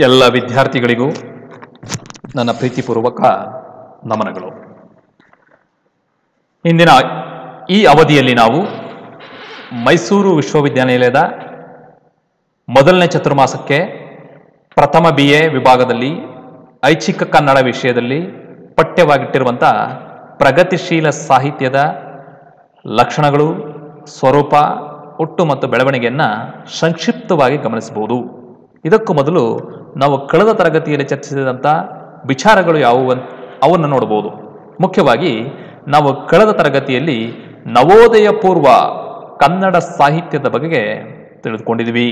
ಎಲ್ಲ ವಿದ್ಯಾರ್ಥಿಗಳಿಗೂ ನನ್ನ ಪ್ರೀತಿಪೂರ್ವಕ ನಮನಗಳು. ಇಂದಿನ ಈ ಅವಧಿಯಲ್ಲಿ ನಾವು ಮೈಸೂರು ವಿಶ್ವವಿದ್ಯಾನಿಲಯದ ಮೊದಲನೇ ಚತುರ್ಮಾಸಕ್ಕೆ ಪ್ರಥಮ BA ವಿಭಾಗದಲ್ಲಿ ಐಚ್ಛಿಕ ಕನ್ನಡ ವಿಷಯದಲ್ಲಿ ಪಠ್ಯವಾಗಿಟ್ಟಿರುವಂಥ ಪ್ರಗತಿಶೀಲ ಸಾಹಿತ್ಯದ ಲಕ್ಷಣಗಳು, ಸ್ವರೂಪ, ಒಟ್ಟು ಮತ್ತು ಬೆಳವಣಿಗೆಯನ್ನು ಸಂಕ್ಷಿಪ್ತವಾಗಿ ಗಮನಿಸಬಹುದು. ಇದಕ್ಕೂ ಮೊದಲು ನಾವು ಕಳೆದ ತರಗತಿಯಲ್ಲಿ ಚರ್ಚಿಸಿದಂಥ ವಿಚಾರಗಳು ಯಾವುವು ಅವನ್ನು ನೋಡಬಹುದು. ಮುಖ್ಯವಾಗಿ ನಾವು ಕಳೆದ ತರಗತಿಯಲ್ಲಿ ನವೋದಯ ಪೂರ್ವ ಕನ್ನಡ ಸಾಹಿತ್ಯದ ಬಗೆಗೆ ತಿಳಿದುಕೊಂಡಿದ್ವಿ.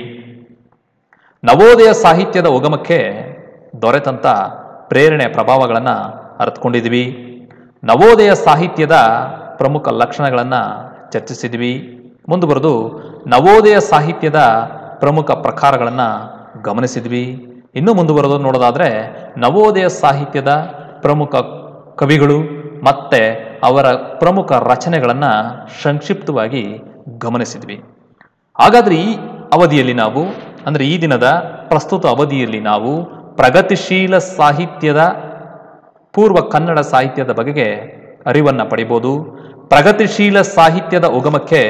ನವೋದಯ ಸಾಹಿತ್ಯದ ಉಗಮಕ್ಕೆ ದೊರೆತಂಥ ಪ್ರೇರಣೆ ಪ್ರಭಾವಗಳನ್ನು ಅರಿತುಕೊಂಡಿದ್ವಿ. ನವೋದಯ ಸಾಹಿತ್ಯದ ಪ್ರಮುಖ ಲಕ್ಷಣಗಳನ್ನು ಚರ್ಚಿಸಿದ್ವಿ. ಮುಂದುವರೆದು ನವೋದಯ ಸಾಹಿತ್ಯದ ಪ್ರಮುಖ ಪ್ರಕಾರಗಳನ್ನು ಗಮನಿಸಿದ್ವಿ. ಇನ್ನೂ ಮುಂದುವರೆದು ನೋಡೋದಾದರೆ ನವೋದಯ ಸಾಹಿತ್ಯದ ಪ್ರಮುಖ ಕವಿಗಳು ಮತ್ತು ಅವರ ಪ್ರಮುಖ ರಚನೆಗಳನ್ನು ಸಂಕ್ಷಿಪ್ತವಾಗಿ ಗಮನಿಸಿದ್ವಿ. ಹಾಗಾದರೆ ಈ ಅವಧಿಯಲ್ಲಿ ನಾವು ಅಂದರೆ ಈ ದಿನದ ಪ್ರಸ್ತುತ ಅವಧಿಯಲ್ಲಿ ನಾವು ಪ್ರಗತಿಶೀಲ ಸಾಹಿತ್ಯದ ಪೂರ್ವ ಕನ್ನಡ ಸಾಹಿತ್ಯದ ಬಗೆಗೆ ಅರಿವನ್ನು ಪಡಿಬೋದು. ಪ್ರಗತಿಶೀಲ ಸಾಹಿತ್ಯದ ಉಗಮಕ್ಕೆ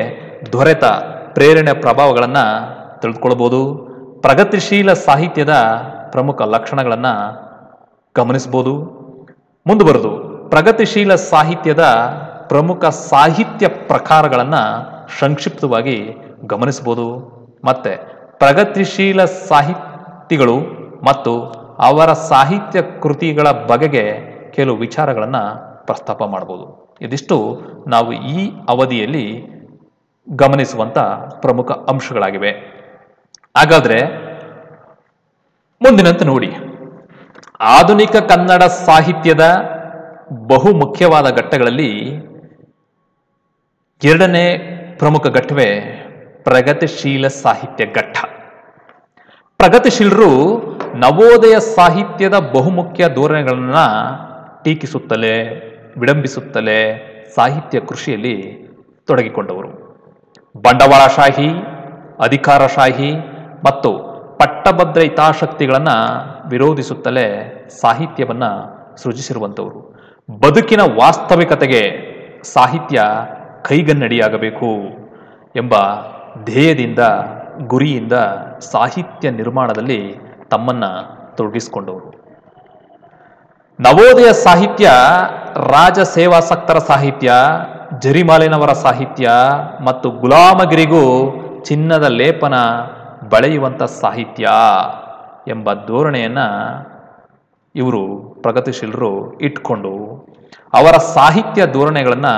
ದೊರೆತ ಪ್ರೇರಣೆ ಪ್ರಭಾವಗಳನ್ನು ತಿಳಿದುಕೊಳ್ಬೋದು. ಪ್ರಗತಿಶೀಲ ಸಾಹಿತ್ಯದ ಪ್ರಮುಖ ಲಕ್ಷಣಗಳನ್ನು ಗಮನಿಸ್ಬೋದು. ಮುಂದುವರೆದು ಪ್ರಗತಿಶೀಲ ಸಾಹಿತ್ಯದ ಪ್ರಮುಖ ಸಾಹಿತ್ಯ ಪ್ರಕಾರಗಳನ್ನು ಸಂಕ್ಷಿಪ್ತವಾಗಿ ಗಮನಿಸ್ಬೋದು. ಮತ್ತು ಪ್ರಗತಿಶೀಲ ಸಾಹಿತಿಗಳು ಮತ್ತು ಅವರ ಸಾಹಿತ್ಯ ಕೃತಿಗಳ ಬಗೆಗೆ ಕೆಲವು ವಿಚಾರಗಳನ್ನು ಪ್ರಸ್ತಾಪ ಮಾಡ್ಬೋದು. ಇದಿಷ್ಟು ನಾವು ಈ ಅವಧಿಯಲ್ಲಿ ಗಮನಿಸುವಂಥ ಪ್ರಮುಖ ಅಂಶಗಳಾಗಿವೆ. ಹಾಗಾದರೆ ಮುಂದಿನಂತೆ ನೋಡಿ, ಆಧುನಿಕ ಕನ್ನಡ ಸಾಹಿತ್ಯದ ಬಹು ಮುಖ್ಯವಾದ ಘಟ್ಟಗಳಲ್ಲಿ ಎರಡನೇ ಪ್ರಮುಖ ಘಟ್ಟವೇ ಪ್ರಗತಿಶೀಲ ಸಾಹಿತ್ಯ ಘಟ್ಟ. ಪ್ರಗತಿಶೀಲರು ನವೋದಯ ಸಾಹಿತ್ಯದ ಬಹುಮುಖ್ಯ ಧೋರಣೆಗಳನ್ನು ಟೀಕಿಸುತ್ತಲೇ ವಿಡಂಬಿಸುತ್ತಲೇ ಸಾಹಿತ್ಯ ಕೃಷಿಯಲ್ಲಿ ತೊಡಗಿಕೊಂಡವರು. ಬಂಡವಾಳಶಾಹಿ, ಅಧಿಕಾರಶಾಹಿ ಮತ್ತು ಪಟ್ಟಭದ್ರ ಹಿತಾಸಕ್ತಿಗಳನ್ನು ವಿರೋಧಿಸುತ್ತಲೇ ಸಾಹಿತ್ಯವನ್ನು ಸೃಜಿಸಿರುವಂಥವರು. ಬದುಕಿನ ವಾಸ್ತವಿಕತೆಗೆ ಸಾಹಿತ್ಯ ಕೈಗನ್ನಡಿಯಾಗಬೇಕು ಎಂಬ ಧ್ಯೇಯದಿಂದ, ಗುರಿಯಿಂದ ಸಾಹಿತ್ಯ ನಿರ್ಮಾಣದಲ್ಲಿ ತಮ್ಮನ್ನು ತೊಡಗಿಸಿಕೊಂಡವರು. ನವೋದಯ ಸಾಹಿತ್ಯ ರಾಜ ಸೇವಾಸಕ್ತರ ಸಾಹಿತ್ಯ, ಜರಿಮಾಲಿನವರ ಸಾಹಿತ್ಯ ಮತ್ತು ಗುಲಾಮಗಿರಿಗೂ ಚಿನ್ನದ ಲೇಪನ ಬಳೆಯುವಂಥ ಸಾಹಿತ್ಯ ಎಂಬ ಧೋರಣೆಯನ್ನು ಇವರು ಪ್ರಗತಿಶೀಲರು ಇಟ್ಕೊಂಡು ಅವರ ಸಾಹಿತ್ಯ ಧೋರಣೆಗಳನ್ನು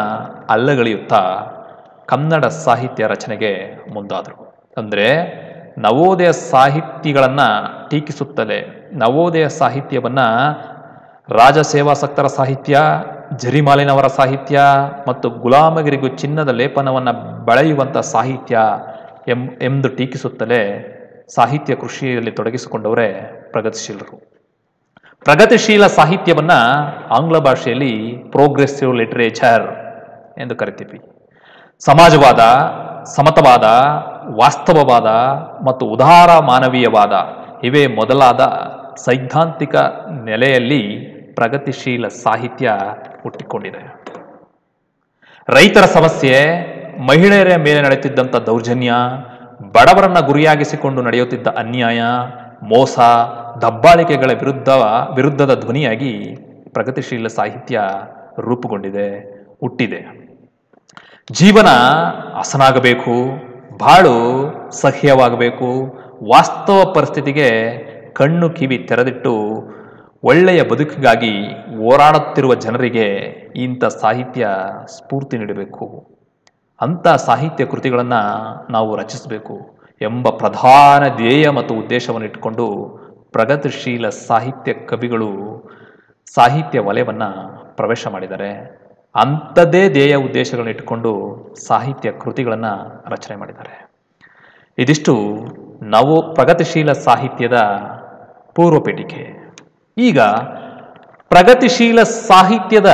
ಅಲ್ಲಗಳೆಯುತ್ತಾ ಕನ್ನಡ ಸಾಹಿತ್ಯ ರಚನೆಗೆ ಮುಂದಾದರು. ಅಂದರೆ ನವೋದಯ ಸಾಹಿತಿಗಳನ್ನು ಟೀಕಿಸುತ್ತಲೇ ನವೋದಯ ಸಾಹಿತ್ಯವನ್ನು ರಾಜ ಸೇವಾಸಕ್ತರ ಸಾಹಿತ್ಯ, ಜರಿಮಾಲಿನವರ ಸಾಹಿತ್ಯ ಮತ್ತು ಗುಲಾಮಗಿರಿಗೂ ಚಿನ್ನದ ಲೇಪನವನ್ನು ಬಳೆಯುವಂಥ ಸಾಹಿತ್ಯ ಎಂದು ಟೀಕಿಸುತ್ತಲೇ ಸಾಹಿತ್ಯ ಕೃಷಿಯಲ್ಲಿ ತೊಡಗಿಸಿಕೊಂಡವರೇ ಪ್ರಗತಿಶೀಲರು. ಪ್ರಗತಿಶೀಲ ಸಾಹಿತ್ಯವನ್ನು ಆಂಗ್ಲ ಭಾಷೆಯಲ್ಲಿ ಪ್ರೋಗ್ರೆಸಿವ್ ಲಿಟರೇಚರ್ ಎಂದು ಕರಿತೀವಿ. ಸಮಾಜವಾದ, ಸಮತಾವಾದ, ವಾಸ್ತವವಾದ ಮತ್ತು ಉದಾರ ಮಾನವೀಯವಾದ ಇವೇ ಮೊದಲಾದ ಸೈದ್ಧಾಂತಿಕ ನೆಲೆಯಲ್ಲಿ ಪ್ರಗತಿಶೀಲ ಸಾಹಿತ್ಯ ಹುಟ್ಟಿಕೊಂಡಿದೆ. ರೈತರ ಸಮಸ್ಯೆ, ಮಹಿಳೆಯರ ಮೇಲೆ ನಡೆಯುತ್ತಿದ್ದಂಥ ದೌರ್ಜನ್ಯ, ಬಡವರನ್ನ ಗುರಿಯಾಗಿಸಿಕೊಂಡು ನಡೆಯುತ್ತಿದ್ದ ಅನ್ಯಾಯ, ಮೋಸ, ದಬ್ಬಾಳಿಕೆಗಳ ವಿರುದ್ಧದ ಧ್ವನಿಯಾಗಿ ಪ್ರಗತಿಶೀಲ ಸಾಹಿತ್ಯ ರೂಪುಗೊಂಡಿದೆ, ಹುಟ್ಟಿದೆ. ಜೀವನ ಹಸನಾಗಬೇಕು, ಬಾಳು ಸಹ್ಯವಾಗಬೇಕು, ವಾಸ್ತವ ಪರಿಸ್ಥಿತಿಗೆ ಕಣ್ಣು ಕಿವಿ ತೆರೆದಿಟ್ಟು ಒಳ್ಳೆಯ ಬದುಕಿಗಾಗಿ ಹೋರಾಡುತ್ತಿರುವ ಜನರಿಗೆ ಇಂಥ ಸಾಹಿತ್ಯ ಸ್ಫೂರ್ತಿ ನೀಡಬೇಕು, ಅಂಥ ಸಾಹಿತ್ಯ ಕೃತಿಗಳನ್ನು ನಾವು ರಚಿಸಬೇಕು ಎಂಬ ಪ್ರಧಾನ ಧ್ಯೇಯ ಮತ್ತು ಉದ್ದೇಶವನ್ನು ಇಟ್ಟುಕೊಂಡು ಪ್ರಗತಿಶೀಲ ಸಾಹಿತ್ಯ ಕವಿಗಳು ಸಾಹಿತ್ಯ ವಲಯವನ್ನು ಪ್ರವೇಶ ಮಾಡಿದ್ದಾರೆ. ಅಂಥದ್ದೇ ಧ್ಯೇಯ ಉದ್ದೇಶಗಳನ್ನು ಇಟ್ಟುಕೊಂಡು ಸಾಹಿತ್ಯ ಕೃತಿಗಳನ್ನು ರಚನೆ ಮಾಡಿದ್ದಾರೆ. ಇದಿಷ್ಟು ಪ್ರಗತಿಶೀಲ ಸಾಹಿತ್ಯದ ಪೂರ್ವಪೀಠಿಕೆ. ಈಗ ಪ್ರಗತಿಶೀಲ ಸಾಹಿತ್ಯದ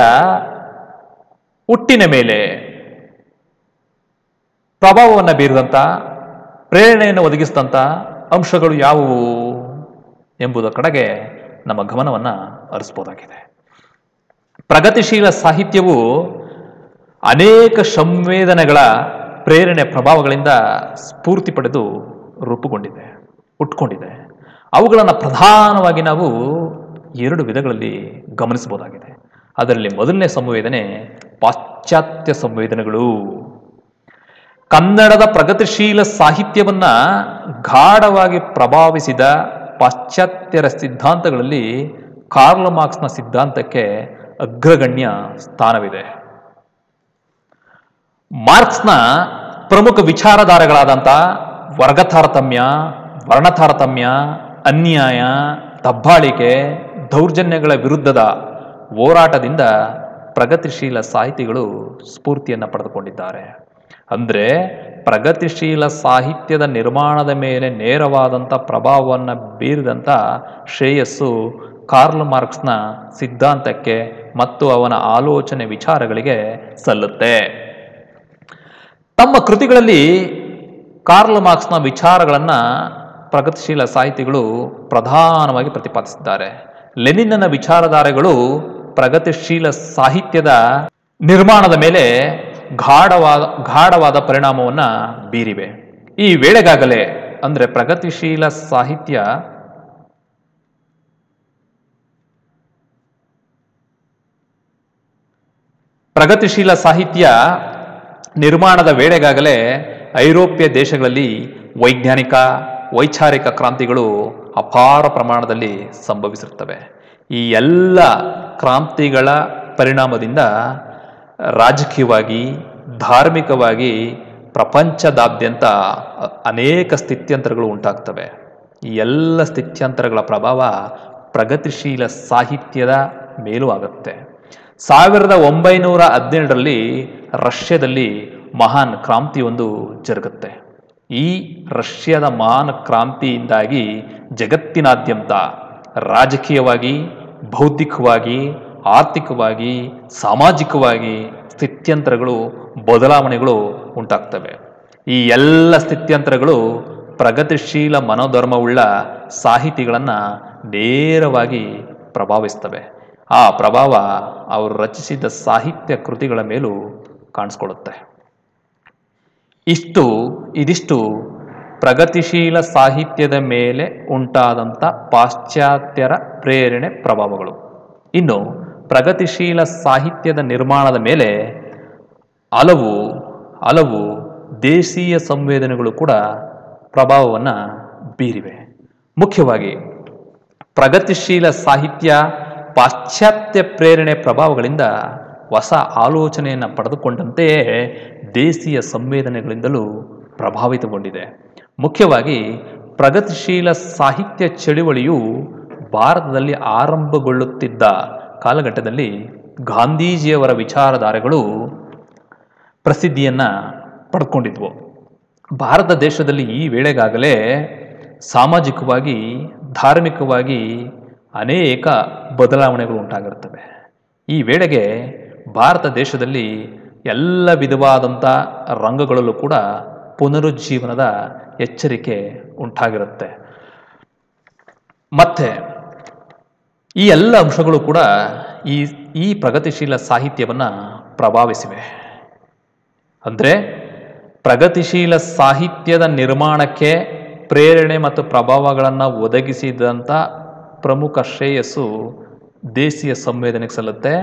ಹುಟ್ಟಿನ ಮೇಲೆ ಪ್ರಭಾವವನ್ನು ಬೀರಿದಂಥ, ಪ್ರೇರಣೆಯನ್ನು ಒದಗಿಸಿದಂಥ ಅಂಶಗಳು ಯಾವುವು ಎಂಬುದರ ಕಡೆಗೆ ನಮ್ಮ ಗಮನವನ್ನು ಹರಿಸ್ಬೋದಾಗಿದೆ. ಪ್ರಗತಿಶೀಲ ಸಾಹಿತ್ಯವು ಅನೇಕ ಸಂವೇದನೆಗಳ ಪ್ರೇರಣೆ ಪ್ರಭಾವಗಳಿಂದ ಸ್ಫೂರ್ತಿ ಪಡೆದು ರೂಪುಗೊಂಡಿದೆ, ಹುಟ್ಕೊಂಡಿದೆ. ಅವುಗಳನ್ನು ಪ್ರಧಾನವಾಗಿ ನಾವು 2 ವಿಧಗಳಲ್ಲಿ ಗಮನಿಸಬಹುದಾಗಿದೆ. ಅದರಲ್ಲಿ ಮೊದಲನೇ ಸಂವೇದನೆ ಪಾಶ್ಚಾತ್ಯ ಸಂವೇದನೆಗಳು. ಕನ್ನಡದ ಪ್ರಗತಿಶೀಲ ಸಾಹಿತ್ಯವನ್ನ ಗಾಢವಾಗಿ ಪ್ರಭಾವಿಸಿದ ಪಾಶ್ಚಾತ್ಯರ ಸಿದ್ಧಾಂತಗಳಲ್ಲಿ ಕಾರ್ಲ್ ಮಾರ್ಕ್ಸ್ನ ಸಿದ್ಧಾಂತಕ್ಕೆ ಅಗ್ರಗಣ್ಯ ಸ್ಥಾನವಿದೆ. ಮಾರ್ಕ್ಸ್ನ ಪ್ರಮುಖ ವಿಚಾರಧಾರೆಗಳಾದಂಥ ವರ್ಗ ತಾರತಮ್ಯ, ವರ್ಣ ತಾರತಮ್ಯ, ಅನ್ಯಾಯ, ದಬ್ಬಾಳಿಕೆ, ದೌರ್ಜನ್ಯಗಳ ವಿರುದ್ಧದ ಹೋರಾಟದಿಂದ ಪ್ರಗತಿಶೀಲ ಸಾಹಿತಿಗಳು ಸ್ಫೂರ್ತಿಯನ್ನು ಪಡೆದುಕೊಂಡಿದ್ದಾರೆ. ಅಂದರೆ ಪ್ರಗತಿಶೀಲ ಸಾಹಿತ್ಯದ ನಿರ್ಮಾಣದ ಮೇಲೆ ನೇರವಾದಂಥ ಪ್ರಭಾವವನ್ನು ಬೀರಿದಂಥ ಶ್ರೇಯಸ್ಸು ಕಾರ್ಲ್ ಮಾರ್ಕ್ಸ್ನ ಸಿದ್ಧಾಂತಕ್ಕೆ ಮತ್ತು ಅವನ ಆಲೋಚನೆ ವಿಚಾರಗಳಿಗೆ ಸಲ್ಲುತ್ತೆ. ತಮ್ಮ ಕೃತಿಗಳಲ್ಲಿ ಕಾರ್ಲ್ ಮಾರ್ಕ್ಸ್ನ ವಿಚಾರಗಳನ್ನು ಪ್ರಗತಿಶೀಲ ಸಾಹಿತಿಗಳು ಪ್ರಧಾನವಾಗಿ ಪ್ರತಿಪಾದಿಸಿದ್ದಾರೆ. ಲೆನಿನ್ನ ವಿಚಾರಧಾರೆಗಳು ಪ್ರಗತಿಶೀಲ ಸಾಹಿತ್ಯದ ನಿರ್ಮಾಣದ ಮೇಲೆ ಗಾಢವಾದ ಪರಿಣಾಮವನ್ನು ಬೀರಿವೆ. ಈ ವೇಳೆಗಾಗಲೇ ಅಂದರೆ ಪ್ರಗತಿಶೀಲ ಸಾಹಿತ್ಯ ನಿರ್ಮಾಣದ ವೇಳೆಗಾಗಲೇ ಐರೋಪ್ಯ ದೇಶಗಳಲ್ಲಿ ವೈಜ್ಞಾನಿಕ ವೈಚಾರಿಕ ಕ್ರಾಂತಿಗಳು ಅಪಾರ ಪ್ರಮಾಣದಲ್ಲಿ ಸಂಭವಿಸಿರುತ್ತವೆ. ಈ ಎಲ್ಲ ಕ್ರಾಂತಿಗಳ ಪರಿಣಾಮದಿಂದ ರಾಜಕೀಯವಾಗಿ, ಧಾರ್ಮಿಕವಾಗಿ ಪ್ರಪಂಚದಾದ್ಯಂತ ಅನೇಕ ಸ್ಥಿತ್ಯಂತರಗಳು ಉಂಟಾಗ್ತವೆ. ಈ ಎಲ್ಲ ಸ್ಥಿತ್ಯಂತರಗಳ ಪ್ರಭಾವ ಪ್ರಗತಿಶೀಲ ಸಾಹಿತ್ಯದ ಮೇಲೂ ಆಗುತ್ತೆ. 1917ರಲ್ಲಿ ರಷ್ಯಾದಲ್ಲಿ ಮಹಾನ್ ಕ್ರಾಂತಿಯೊಂದು ಜರುಗುತ್ತೆ. ಈ ರಷ್ಯಾದ ಮಹಾನ್ ಕ್ರಾಂತಿಯಿಂದಾಗಿ ಜಗತ್ತಿನಾದ್ಯಂತ ರಾಜಕೀಯವಾಗಿ, ಬೌದ್ಧಿಕವಾಗಿ, ಆರ್ಥಿಕವಾಗಿ, ಸಾಮಾಜಿಕವಾಗಿ ಸ್ಥಿತ್ಯಂತರಗಳು, ಬದಲಾವಣೆಗಳು ಉಂಟಾಗ್ತವೆ. ಈ ಎಲ್ಲ ಸ್ಥಿತ್ಯಂತರಗಳು ಪ್ರಗತಿಶೀಲ ಮನೋಧರ್ಮವುಳ್ಳ ಸಾಹಿತಿಗಳನ್ನು ನೇರವಾಗಿ ಪ್ರಭಾವಿಸ್ತವೆ. ಆ ಪ್ರಭಾವ ಅವರು ರಚಿಸಿದ ಸಾಹಿತ್ಯ ಕೃತಿಗಳ ಮೇಲೂ ಕಾಣಿಸ್ಕೊಳ್ಳುತ್ತೆ. ಇದಿಷ್ಟು ಪ್ರಗತಿಶೀಲ ಸಾಹಿತ್ಯದ ಮೇಲೆ ಉಂಟಾದಂಥ ಪಾಶ್ಚಾತ್ಯರ ಪ್ರೇರಣೆ ಪ್ರಭಾವಗಳು. ಇನ್ನು ಪ್ರಗತಿಶೀಲ ಸಾಹಿತ್ಯದ ನಿರ್ಮಾಣದ ಮೇಲೆ ಹಲವು ದೇಶೀಯ ಸಂವೇದನೆಗಳು ಕೂಡ ಪ್ರಭಾವವನ್ನು ಬೀರಿವೆ. ಮುಖ್ಯವಾಗಿ ಪ್ರಗತಿಶೀಲ ಸಾಹಿತ್ಯ ಪಾಶ್ಚಾತ್ಯ ಪ್ರೇರಣೆ ಪ್ರಭಾವಗಳಿಂದ ಹೊಸ ಆಲೋಚನೆಯನ್ನು ಪಡೆದುಕೊಂಡಂತೆಯೇ ದೇಶೀಯ ಸಂವೇದನೆಗಳಿಂದಲೂ ಪ್ರಭಾವಿತಗೊಂಡಿದೆ. ಮುಖ್ಯವಾಗಿ ಪ್ರಗತಿಶೀಲ ಸಾಹಿತ್ಯ ಚಳುವಳಿಯು ಭಾರತದಲ್ಲಿ ಆರಂಭಗೊಳ್ಳುತ್ತಿದ್ದ ಕಾಲಘಟ್ಟದಲ್ಲಿ ಗಾಂಧೀಜಿಯವರ ವಿಚಾರಧಾರೆಗಳು ಪ್ರಸಿದ್ಧಿಯನ್ನು ಪಡ್ಕೊಂಡಿದ್ವು. ಭಾರತ ದೇಶದಲ್ಲಿ ಈ ವೇಳೆಗಾಗಲೇ ಸಾಮಾಜಿಕವಾಗಿ, ಧಾರ್ಮಿಕವಾಗಿ ಅನೇಕ ಬದಲಾವಣೆಗಳು ಉಂಟಾಗಿರುತ್ತವೆ. ಈ ವೇಳೆಗೆ ಭಾರತ ದೇಶದಲ್ಲಿ ಎಲ್ಲ ವಿಧವಾದಂಥ ರಂಗಗಳಲ್ಲೂ ಕೂಡ ಪುನರುಜ್ಜೀವನದ ಎಚ್ಚರಿಕೆ ಉಂಟಾಗಿರುತ್ತೆ. ಮತ್ತೆ ಈ ಎಲ್ಲ ಅಂಶಗಳು ಕೂಡ ಈ ಪ್ರಗತಿಶೀಲ ಸಾಹಿತ್ಯವನ್ನು ಪ್ರಭಾವಿಸಿವೆ. ಅಂದರೆ ಪ್ರಗತಿಶೀಲ ಸಾಹಿತ್ಯದ ನಿರ್ಮಾಣಕ್ಕೆ ಪ್ರೇರಣೆ ಮತ್ತು ಪ್ರಭಾವಗಳನ್ನು ಒದಗಿಸಿದಂಥ ಪ್ರಮುಖ ಶ್ರೇಯಸ್ಸು ದೇಶೀಯ ಸಂವೇದನೆಗೆ ಸಲ್ಲುತ್ತೆ.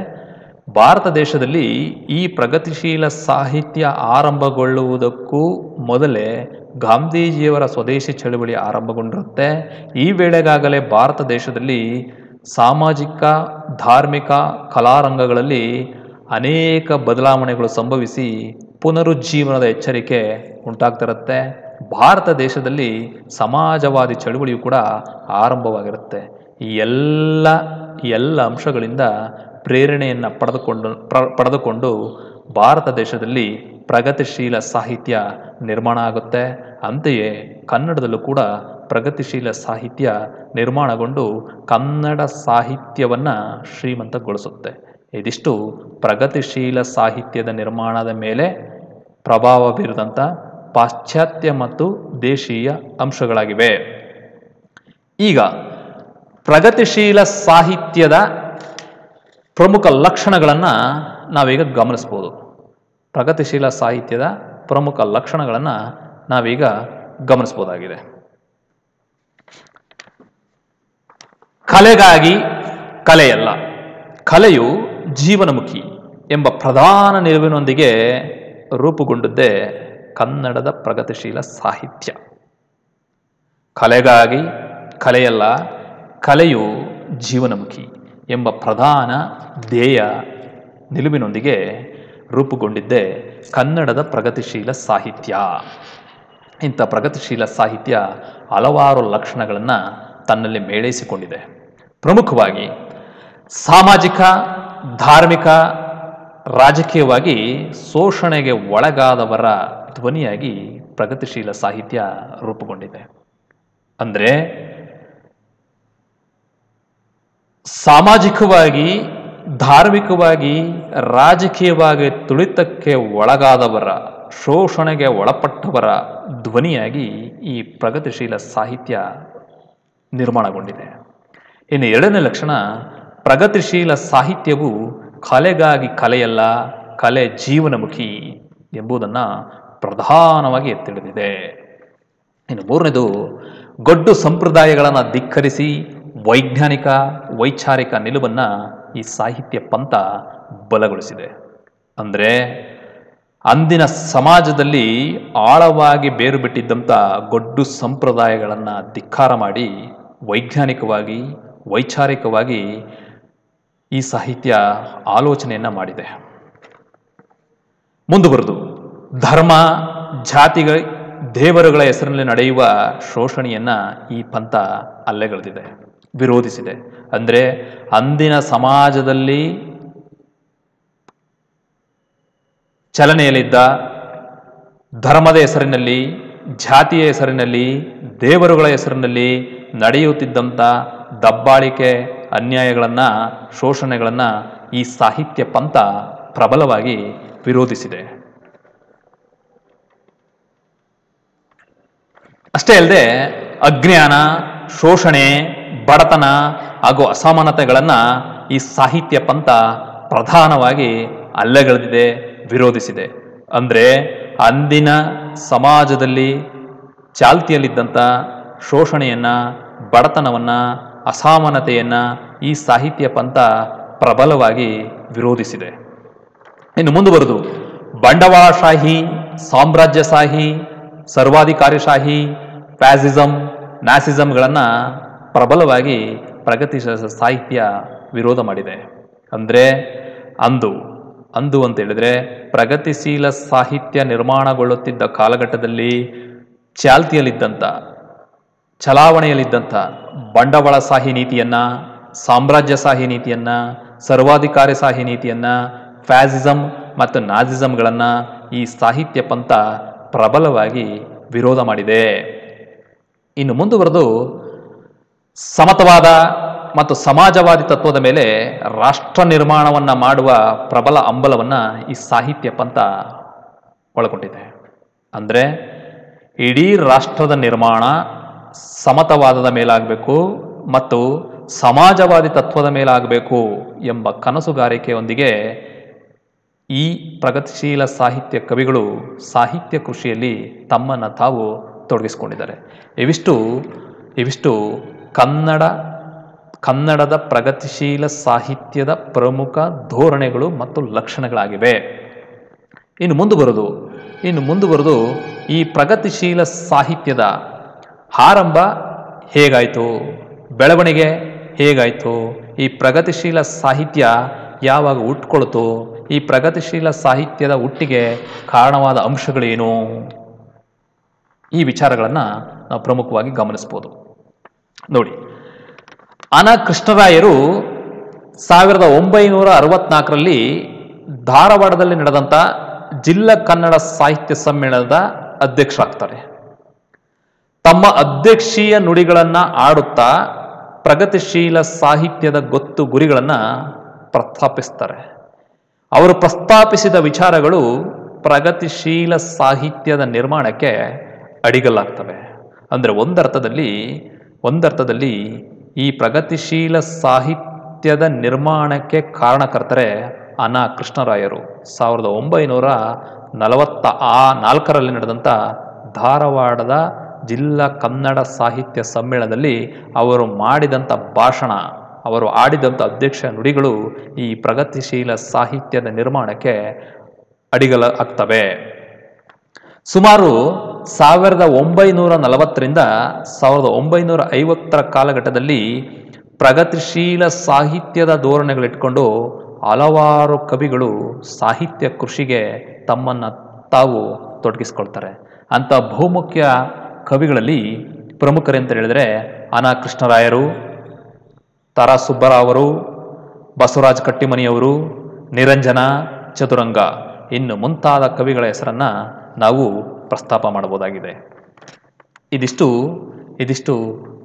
ಭಾರತ ದೇಶದಲ್ಲಿ ಈ ಪ್ರಗತಿಶೀಲ ಸಾಹಿತ್ಯ ಆರಂಭಗೊಳ್ಳುವುದಕ್ಕೂ ಮೊದಲೇ ಗಾಂಧೀಜಿಯವರ ಸ್ವದೇಶಿ ಚಳುವಳಿ ಆರಂಭಗೊಂಡಿರುತ್ತೆ. ಈ ವೇಳೆಗಾಗಲೇ ಭಾರತ ದೇಶದಲ್ಲಿ ಸಾಮಾಜಿಕ, ಧಾರ್ಮಿಕ, ಕಲಾರಂಗಗಳಲ್ಲಿ ಅನೇಕ ಬದಲಾವಣೆಗಳು ಸಂಭವಿಸಿ ಪುನರುಜ್ಜೀವನದ ಎಚ್ಚರಿಕೆ ಉಂಟಾಗ್ತಿರುತ್ತೆ. ಭಾರತ ದೇಶದಲ್ಲಿ ಸಮಾಜವಾದಿ ಚಳುವಳಿಯು ಕೂಡ ಆರಂಭವಾಗಿರುತ್ತೆ. ಈ ಎಲ್ಲ ಅಂಶಗಳಿಂದ ಪ್ರೇರಣೆಯನ್ನು ಪಡೆದುಕೊಂಡು ಭಾರತ ದೇಶದಲ್ಲಿ ಪ್ರಗತಿಶೀಲ ಸಾಹಿತ್ಯ ನಿರ್ಮಾಣ ಆಗುತ್ತೆ. ಅಂತೆಯೇ ಕನ್ನಡದಲ್ಲೂ ಕೂಡ ಪ್ರಗತಿಶೀಲ ಸಾಹಿತ್ಯ ನಿರ್ಮಾಣಗೊಂಡು ಕನ್ನಡ ಸಾಹಿತ್ಯವನ್ನು ಶ್ರೀಮಂತಗೊಳಿಸುತ್ತೆ. ಇದಿಷ್ಟು ಪ್ರಗತಿಶೀಲ ಸಾಹಿತ್ಯದ ನಿರ್ಮಾಣದ ಮೇಲೆ ಪ್ರಭಾವ ಬೀರಿದಂಥ ಪಾಶ್ಚಾತ್ಯ ಮತ್ತು ದೇಶೀಯ ಅಂಶಗಳಾಗಿವೆ. ಈಗ ಪ್ರಗತಿಶೀಲ ಸಾಹಿತ್ಯದ ಪ್ರಮುಖ ಲಕ್ಷಣಗಳನ್ನು ನಾವೀಗ ಗಮನಿಸ್ಬೋದು. ಪ್ರಗತಿಶೀಲ ಸಾಹಿತ್ಯದ ಪ್ರಮುಖ ಲಕ್ಷಣಗಳನ್ನು ನಾವೀಗ ಗಮನಿಸ್ಬೋದಾಗಿದೆ. ಕಲೆಗಾಗಿ ಕಲೆಯಲ್ಲ, ಕಲೆಯು ಜೀವನಮುಖಿ ಎಂಬ ಪ್ರಧಾನ ನಿಲುವಿನೊಂದಿಗೆ ರೂಪುಗೊಂಡದ್ದೇ ಕನ್ನಡದ ಪ್ರಗತಿಶೀಲ ಸಾಹಿತ್ಯ. ಕಲೆಗಾಗಿ ಕಲೆಯಲ್ಲ, ಕಲೆಯು ಜೀವನಮುಖಿ ಎಂಬ ಪ್ರಧಾನ ಧ್ಯೇಯ ನಿಲುವಿನೊಂದಿಗೆ ರೂಪುಗೊಂಡಿದ್ದೇ ಕನ್ನಡದ ಪ್ರಗತಿಶೀಲ ಸಾಹಿತ್ಯ. ಇಂಥ ಪ್ರಗತಿಶೀಲ ಸಾಹಿತ್ಯ ಹಲವಾರು ಲಕ್ಷಣಗಳನ್ನು ತನ್ನಲ್ಲಿ ಮೇಳೈಸಿಕೊಂಡಿದೆ. ಪ್ರಮುಖವಾಗಿ ಸಾಮಾಜಿಕ, ಧಾರ್ಮಿಕ, ರಾಜಕೀಯವಾಗಿ ಶೋಷಣೆಗೆ ಒಳಗಾದವರ ಧ್ವನಿಯಾಗಿ ಪ್ರಗತಿಶೀಲ ಸಾಹಿತ್ಯ ರೂಪುಗೊಂಡಿದೆ. ಅಂದರೆ ಸಾಮಾಜಿಕವಾಗಿ, ಧಾರ್ಮಿಕವಾಗಿ, ರಾಜಕೀಯವಾಗಿ ತುಳಿತಕ್ಕೆ ಒಳಗಾದವರ, ಶೋಷಣೆಗೆ ಒಳಪಟ್ಟವರ ಧ್ವನಿಯಾಗಿ ಈ ಪ್ರಗತಿಶೀಲ ಸಾಹಿತ್ಯ ನಿರ್ಮಾಣಗೊಂಡಿದೆ. ಇನ್ನು ಎರಡನೇ ಲಕ್ಷಣ, ಪ್ರಗತಿಶೀಲ ಸಾಹಿತ್ಯವು ಕಲೆಗಾಗಿ ಕಲೆಯಲ್ಲ, ಕಲೆ ಜೀವನಮುಖಿ ಎಂಬುದನ್ನು ಪ್ರಧಾನವಾಗಿ ಎತ್ತಿಡಿದಿದೆ. ಇನ್ನು ಮೂರನೇದು, ಗೊಡ್ಡು ಸಂಪ್ರದಾಯಗಳನ್ನು ಧಿಕ್ಕರಿಸಿ ವೈಜ್ಞಾನಿಕ, ವೈಚಾರಿಕ ನಿಲುವನ್ನು ಈ ಸಾಹಿತ್ಯ ಪಂಥ ಬಲಗೊಳಿಸಿದೆ. ಅಂದರೆ ಅಂದಿನ ಸಮಾಜದಲ್ಲಿ ಆಳವಾಗಿ ಬೇರು ಬಿಟ್ಟಿದ್ದಂಥ ಗೊಡ್ಡು ಸಂಪ್ರದಾಯಗಳನ್ನು ಧಿಕ್ಕಾರ ಮಾಡಿ ವೈಜ್ಞಾನಿಕವಾಗಿ, ವೈಚಾರಿಕವಾಗಿ ಈ ಸಾಹಿತ್ಯ ಆಲೋಚನೆಯನ್ನು ಮಾಡಿದೆ. ಮುಂದುವರೆದು ಧರ್ಮ, ಜಾತಿಗಳ, ದೇವರುಗಳ ಹೆಸರಿನಲ್ಲಿ ನಡೆಯುವ ಶೋಷಣೆಯನ್ನು ಈ ಪಂಥ ಅಲ್ಲೆಗಳೆದಿದೆ, ವಿರೋಧಿಸಿದೆ. ಅಂದರೆ ಅಂದಿನ ಸಮಾಜದಲ್ಲಿ ಚಲನೆಯಲ್ಲಿದ್ದ ಧರ್ಮದ ಹೆಸರಿನಲ್ಲಿ, ಜಾತಿಯ ಹೆಸರಿನಲ್ಲಿ, ದೇವರುಗಳ ಹೆಸರಿನಲ್ಲಿ ನಡೆಯುತ್ತಿದ್ದಂಥ ದಬ್ಬಾಳಿಕೆ, ಅನ್ಯಾಯಗಳನ್ನು, ಶೋಷಣೆಗಳನ್ನು ಈ ಸಾಹಿತ್ಯ ಪಂಥ ಪ್ರಬಲವಾಗಿ ವಿರೋಧಿಸಿದೆ. ಅಷ್ಟೇ ಅಲ್ಲದೆ ಅಜ್ಞಾನ, ಶೋಷಣೆ, ಬಡತನ ಹಾಗೂ ಅಸಮಾನತೆಗಳನ್ನು ಈ ಸಾಹಿತ್ಯ ಪಂಥ ಪ್ರಧಾನವಾಗಿ ಅಲ್ಲೆಗಳೆದಿದೆ, ವಿರೋಧಿಸಿದೆ. ಅಂದರೆ ಅಂದಿನ ಸಮಾಜದಲ್ಲಿ ಚಾಲ್ತಿಯಲ್ಲಿದ್ದಂಥ ಶೋಷಣೆಯನ್ನು, ಬಡತನವನ್ನು, ಅಸಮಾನತೆಯನ್ನು ಈ ಸಾಹಿತ್ಯ ಪಂಥ ಪ್ರಬಲವಾಗಿ ವಿರೋಧಿಸಿದೆ. ಇನ್ನು ಮುಂದುವರೆದು ಬಂಡವಾಳಶಾಹಿ, ಸಾಮ್ರಾಜ್ಯಶಾಹಿ, ಸರ್ವಾಧಿಕಾರಿಶಾಹಿ, ಫ್ಯಾಸಿಸಮ್, ನ್ಯಾಸಿಸಮ್ಗಳನ್ನು ಪ್ರಬಲವಾಗಿ ಪ್ರಗತಿಶೀಲ ಸಾಹಿತ್ಯ ವಿರೋಧ ಮಾಡಿದೆ. ಅಂದರೆ ಅಂದು ಅಂತ ಹೇಳಿದ್ರೆ ಪ್ರಗತಿಶೀಲ ಸಾಹಿತ್ಯ ನಿರ್ಮಾಣಗೊಳ್ಳುತ್ತಿದ್ದ ಕಾಲಘಟ್ಟದಲ್ಲಿ ಚಾಲ್ತಿಯಲ್ಲಿದ್ದಂಥ, ಚಲಾವಣೆಯಲ್ಲಿದ್ದಂಥ ಬಂಡವಾಳಶಾಹಿ ನೀತಿಯನ್ನು, ಸಾಮ್ರಾಜ್ಯಶಾಹಿ ನೀತಿಯನ್ನು, ಸರ್ವಾಧಿಕಾರಿಶಾಹಿ ನೀತಿಯನ್ನು, ಫ್ಯಾಸಿಸಮ್ ಮತ್ತು ನಾಜಿಸಮ್ಗಳನ್ನು ಈ ಸಾಹಿತ್ಯ ಪಂಥ ಪ್ರಬಲವಾಗಿ ವಿರೋಧ ಮಾಡಿದೆ. ಇನ್ನು ಮುಂದುವರೆದು ಸಮತಾವಾದ ಮತ್ತು ಸಮಾಜವಾದಿ ತತ್ವದ ಮೇಲೆ ರಾಷ್ಟ್ರ ನಿರ್ಮಾಣವನ್ನು ಮಾಡುವ ಪ್ರಬಲ ಹಂಬಲವನ್ನು ಈ ಸಾಹಿತ್ಯ ಪಂಥ ಒಳಗೊಂಡಿದೆ. ಅಂದರೆ ಇಡೀ ರಾಷ್ಟ್ರದ ನಿರ್ಮಾಣ ಸಮತಾವಾದದ ಮೇಲಾಗಬೇಕು ಮತ್ತು ಸಮಾಜವಾದಿ ತತ್ವದ ಮೇಲಾಗಬೇಕು ಎಂಬ ಕನಸುಗಾರಿಕೆಯೊಂದಿಗೆ ಈ ಪ್ರಗತಿಶೀಲ ಸಾಹಿತ್ಯ ಕವಿಗಳು ಸಾಹಿತ್ಯ ಕೃಷಿಯಲ್ಲಿ ತಮ್ಮನ್ನು ತಾವು ತೊಡಗಿಸಿಕೊಂಡಿದ್ದಾರೆ. ಇವಿಷ್ಟು ಕನ್ನಡದ ಪ್ರಗತಿಶೀಲ ಸಾಹಿತ್ಯದ ಪ್ರಮುಖ ಧೋರಣೆಗಳು ಮತ್ತು ಲಕ್ಷಣಗಳಾಗಿವೆ. ಇನ್ನು ಮುಂದುವರೆದು ಈ ಪ್ರಗತಿಶೀಲ ಸಾಹಿತ್ಯದ ಆರಂಭ ಹೇಗಾಯಿತು, ಬೆಳವಣಿಗೆ ಹೇಗಾಯಿತು, ಈ ಪ್ರಗತಿಶೀಲ ಸಾಹಿತ್ಯ ಯಾವಾಗ ಹುಟ್ಕೊಳ್ತು, ಈ ಪ್ರಗತಿಶೀಲ ಸಾಹಿತ್ಯದ ಹುಟ್ಟಿಗೆ ಕಾರಣವಾದ ಅಂಶಗಳೇನು, ಈ ವಿಚಾರಗಳನ್ನು ನಾವು ಪ್ರಮುಖವಾಗಿ ಗಮನಿಸ್ಬೋದು. ನೋಡಿ, ಅನ ಕೃಷ್ಣರಾಯರು 1964ರಲ್ಲಿ ಧಾರವಾಡದಲ್ಲಿ ನಡೆದಂಥ ಜಿಲ್ಲಾ ಕನ್ನಡ ಸಾಹಿತ್ಯ ಸಮ್ಮೇಳನದ ಅಧ್ಯಕ್ಷರಾಗ್ತಾರೆ. ತಮ್ಮ ಅಧ್ಯಕ್ಷೀಯ ನುಡಿಗಳನ್ನು ಆಡುತ್ತಾ ಪ್ರಗತಿಶೀಲ ಸಾಹಿತ್ಯದ ಗೊತ್ತು ಗುರಿಗಳನ್ನು ಪ್ರಸ್ತಾಪಿಸ್ತಾರೆ. ಅವರು ಪ್ರಸ್ತಾಪಿಸಿದ ವಿಚಾರಗಳು ಪ್ರಗತಿಶೀಲ ಸಾಹಿತ್ಯದ ನಿರ್ಮಾಣಕ್ಕೆ ಅಡಿಗಲ್ಲಾಗ್ತವೆ. ಅಂದರೆ ಒಂದರ್ಥದಲ್ಲಿ ಈ ಪ್ರಗತಿಶೀಲ ಸಾಹಿತ್ಯದ ನಿರ್ಮಾಣಕ್ಕೆ ಕಾರಣಕರ್ತರೆ ಅನಾ ಕೃಷ್ಣರಾಯರು. 1944ರಲ್ಲಿ ನಡೆದಂಥ ಧಾರವಾಡದ ಜಿಲ್ಲಾ ಕನ್ನಡ ಸಾಹಿತ್ಯ ಸಮ್ಮೇಳನದಲ್ಲಿ ಅವರು ಮಾಡಿದಂಥ ಭಾಷಣ, ಅವರು ಆಡಿದಂಥ ಅಧ್ಯಕ್ಷ ನುಡಿಗಳು ಈ ಪ್ರಗತಿಶೀಲ ಸಾಹಿತ್ಯದ ನಿರ್ಮಾಣಕ್ಕೆ ಅಡಿಗಲ ಆಗ್ತವೆ. ಸುಮಾರು 1940ರಿಂದ 1950ರ ಕಾಲಘಟ್ಟದಲ್ಲಿ ಪ್ರಗತಿಶೀಲ ಸಾಹಿತ್ಯದ ಧೋರಣೆಗಳಿಟ್ಕೊಂಡು ಹಲವಾರು ಕವಿಗಳು ಸಾಹಿತ್ಯ ಕೃಷಿಗೆ ತಮ್ಮನ್ನು ತಾವು ತೊಡಗಿಸ್ಕೊಳ್ತಾರೆ. ಅಂಥ ಬಹುಮುಖ್ಯ ಕವಿಗಳಲ್ಲಿ ಪ್ರಮುಖರೆಂತ ಹೇಳಿದರೆ ಅನಾ ಕೃಷ್ಣರಾಯರು, ತರ ಸುಬ್ಬರಾವರು, ಬಸವರಾಜ ಕಟ್ಟಿಮನಿಯವರು, ನಿರಂಜನ, ಚದುರಂಗ ಇನ್ನು ಮುಂತಾದ ಕವಿಗಳ ಹೆಸರನ್ನು ನಾವು ಪ್ರಸ್ತಾಪ ಮಾಡಬಹುದಾಗಿದೆ. ಇದಿಷ್ಟು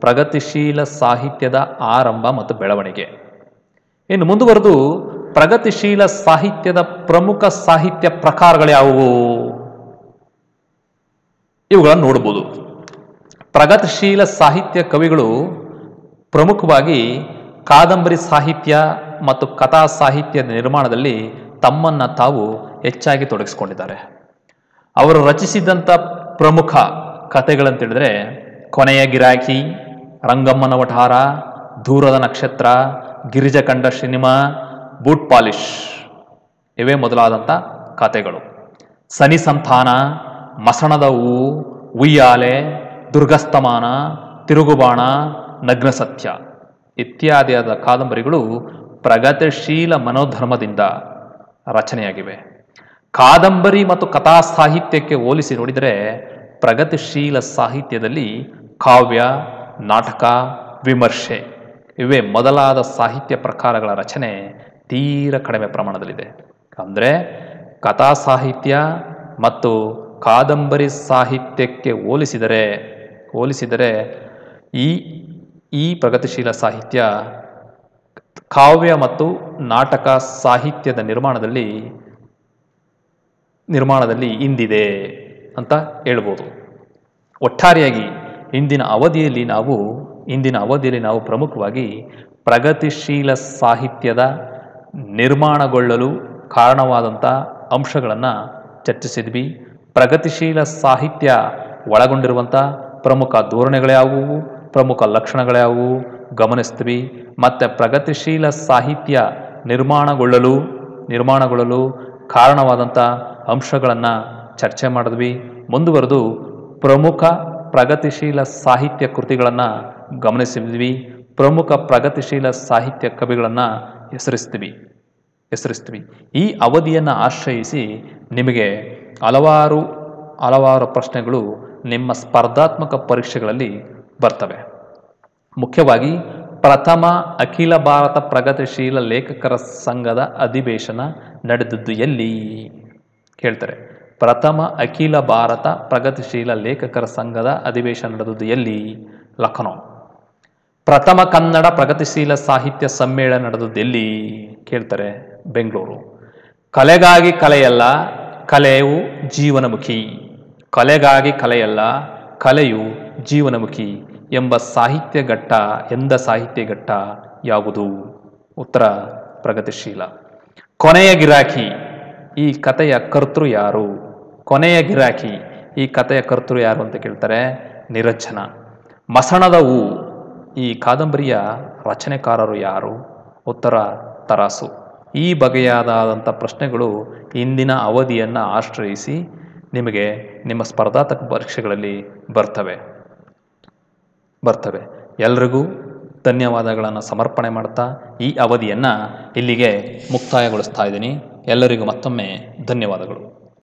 ಪ್ರಗತಿಶೀಲ ಸಾಹಿತ್ಯದ ಆರಂಭ ಮತ್ತು ಬೆಳವಣಿಗೆ. ಇನ್ನು ಮುಂದುವರೆದು ಪ್ರಗತಿಶೀಲ ಸಾಹಿತ್ಯದ ಪ್ರಮುಖ ಸಾಹಿತ್ಯ ಪ್ರಕಾರಗಳು ಯಾವುವು ಇವುಗಳನ್ನು ನೋಡಬಹುದು. ಪ್ರಗತಿಶೀಲ ಸಾಹಿತ್ಯ ಕವಿಗಳು ಪ್ರಮುಖವಾಗಿ ಕಾದಂಬರಿ ಸಾಹಿತ್ಯ ಮತ್ತು ಕಥಾ ಸಾಹಿತ್ಯದ ನಿರ್ಮಾಣದಲ್ಲಿ ತಮ್ಮನ್ನು ತಾವು ಹೆಚ್ಚಾಗಿ ತೊಡಗಿಸಿಕೊಂಡಿದ್ದಾರೆ. ಅವರು ರಚಿಸಿದಂಥ ಪ್ರಮುಖ ಕಥೆಗಳಂತೇಳಿದ್ರೆ ಕೊನೆಯ ಗಿರಾಕಿ, ರಂಗಮ್ಮನ ವಠಾರ, ದೂರದ ನಕ್ಷತ್ರ, ಗಿರಿಜಕಂಡ ಸಿನಿಮಾ, ಬೂಟ್ ಪಾಲಿಶ್ ಇವೇ ಮೊದಲಾದಂಥ ಕಥೆಗಳು. ಸನಿ ಸಂತಾನ, ಮಸಣದ ಹೂವು, ಉಯ್ಯಾಲೆ, ದುರ್ಗಸ್ತಮಾನ, ತಿರುಗುಬಾಣ, ನಗ್ನ ಸತ್ಯ ಇತ್ಯಾದಿಯಾದ ಕಾದಂಬರಿಗಳು ಪ್ರಗತಿಶೀಲ ಮನೋಧರ್ಮದಿಂದ ರಚನೆಯಾಗಿವೆ. ಕಾದಂಬರಿ ಮತ್ತು ಕಥಾ ಸಾಹಿತ್ಯಕ್ಕೆ ಹೋಲಿಸಿ ನೋಡಿದರೆ ಪ್ರಗತಿಶೀಲ ಸಾಹಿತ್ಯದಲ್ಲಿ ಕಾವ್ಯ, ನಾಟಕ, ವಿಮರ್ಶೆ ಇವೇ ಮೊದಲಾದ ಸಾಹಿತ್ಯ ಪ್ರಕಾರಗಳ ರಚನೆ ತೀರ ಕಡಿಮೆ ಪ್ರಮಾಣದಲ್ಲಿದೆ. ಅಂದರೆ ಕಥಾ ಸಾಹಿತ್ಯ ಮತ್ತು ಕಾದಂಬರಿ ಸಾಹಿತ್ಯಕ್ಕೆ ಹೋಲಿಸಿದರೆ ಈ ಪ್ರಗತಿಶೀಲ ಸಾಹಿತ್ಯ ಕಾವ್ಯ ಮತ್ತು ನಾಟಕ ಸಾಹಿತ್ಯದ ನಿರ್ಮಾಣದಲ್ಲಿ ಹಿಂದಿದೆ ಅಂತ ಹೇಳ್ಬೋದು. ಒಟ್ಟಾರೆಯಾಗಿ ಇಂದಿನ ಅವಧಿಯಲ್ಲಿ ನಾವು ಪ್ರಮುಖವಾಗಿ ಪ್ರಗತಿಶೀಲ ಸಾಹಿತ್ಯದ ನಿರ್ಮಾಣಗೊಳ್ಳಲು ಕಾರಣವಾದಂಥ ಅಂಶಗಳನ್ನು ಚರ್ಚಿಸಿದ್ವಿ. ಪ್ರಗತಿಶೀಲ ಸಾಹಿತ್ಯ ಒಳಗೊಂಡಿರುವಂಥ ಪ್ರಮುಖ ಧೋರಣೆಗಳ್ಯಾವುವು, ಪ್ರಮುಖ ಲಕ್ಷಣಗಳ್ಯಾವುವು ಗಮನಿಸ್ತೀವಿ. ಮತ್ತು ಪ್ರಗತಿಶೀಲ ಸಾಹಿತ್ಯ ನಿರ್ಮಾಣಗೊಳ್ಳಲು ಕಾರಣವಾದಂಥ ಅಂಶಗಳನ್ನು ಚರ್ಚೆ ಮಾಡಿದ್ವಿ. ಮುಂದುವರೆದು ಪ್ರಮುಖ ಪ್ರಗತಿಶೀಲ ಸಾಹಿತ್ಯ ಕೃತಿಗಳನ್ನು ಗಮನಿಸಿದ್ವಿ. ಪ್ರಮುಖ ಪ್ರಗತಿಶೀಲ ಸಾಹಿತ್ಯ ಕವಿಗಳನ್ನು ಹೆಸರಿಸ್ತೀವಿ. ಈ ಅವಧಿಯನ್ನು ಆಶ್ರಯಿಸಿ ನಿಮಗೆ ಹಲವಾರು ಪ್ರಶ್ನೆಗಳು ನಿಮ್ಮ ಸ್ಪರ್ಧಾತ್ಮಕ ಪರೀಕ್ಷೆಗಳಲ್ಲಿ ಬರ್ತವೆ. ಮುಖ್ಯವಾಗಿ ಪ್ರಥಮ ಅಖಿಲ ಭಾರತ ಪ್ರಗತಿಶೀಲ ಲೇಖಕರ ಸಂಘದ ಅಧಿವೇಶನ ನಡೆದದ್ದು ಎಲ್ಲಿ ಕೇಳ್ತಾರೆ. ಪ್ರಥಮ ಅಖಿಲ ಭಾರತ ಪ್ರಗತಿಶೀಲ ಲೇಖಕರ ಸಂಘದ ಅಧಿವೇಶನ ನಡೆದದ್ದು ಎಲ್ಲಿ? ಲಖನೌ. ಪ್ರಥಮ ಕನ್ನಡ ಪ್ರಗತಿಶೀಲ ಸಾಹಿತ್ಯ ಸಮ್ಮೇಳನ ನಡೆದದ್ದು ಎಲ್ಲಿ ಕೇಳ್ತಾರೆ. ಬೆಂಗಳೂರು. ಕಲೆಗಾಗಿ ಕಲೆಯಲ್ಲ, ಕಲೆಯು ಜೀವನಮುಖಿ. ಕಲೆಗಾಗಿ ಕಲೆಯಲ್ಲ, ಕಲೆಯು ಜೀವನಮುಖಿ ಎಂದ ಸಾಹಿತ್ಯ ಘಟ್ಟ ಯಾವುದು? ಉತ್ತರ ಪ್ರಗತಿಶೀಲ. ಕೊನೆಯ ಗಿರಾಕಿ ಈ ಕಥೆಯ ಕರ್ತೃ ಯಾರು? ಕೊನೆಯ ಗಿರಾಕಿ ಈ ಕಥೆಯ ಕರ್ತೃ ಯಾರು ಅಂತ ಕೇಳ್ತಾರೆ. ನಿರಂಜನ. ಮಸಣದ ಹೂ ಈ ಕಾದಂಬರಿಯ ರಚನೆಕಾರರು ಯಾರು? ಉತ್ತರ ತರಾಸು. ಈ ಬಗೆಯಾದಂಥ ಪ್ರಶ್ನೆಗಳು ಇಂದಿನ ಅವಧಿಯನ್ನು ಆಶ್ರಯಿಸಿ ನಿಮಗೆ ನಿಮ್ಮ ಸ್ಪರ್ಧಾತ್ಮಕ ಪರೀಕ್ಷೆಗಳಲ್ಲಿ ಬರ್ತವೆ. ಎಲ್ರಿಗೂ ಧನ್ಯವಾದಗಳನ್ನು ಸಮರ್ಪಣೆ ಮಾಡ್ತಾ ಈ ಅವಧಿಯನ್ನು ಇಲ್ಲಿಗೆ ಮುಕ್ತಾಯಗೊಳಿಸ್ತಾ ಇದ್ದೀನಿ. ಎಲ್ಲರಿಗೂ ಮತ್ತೊಮ್ಮೆ ಧನ್ಯವಾದಗಳು.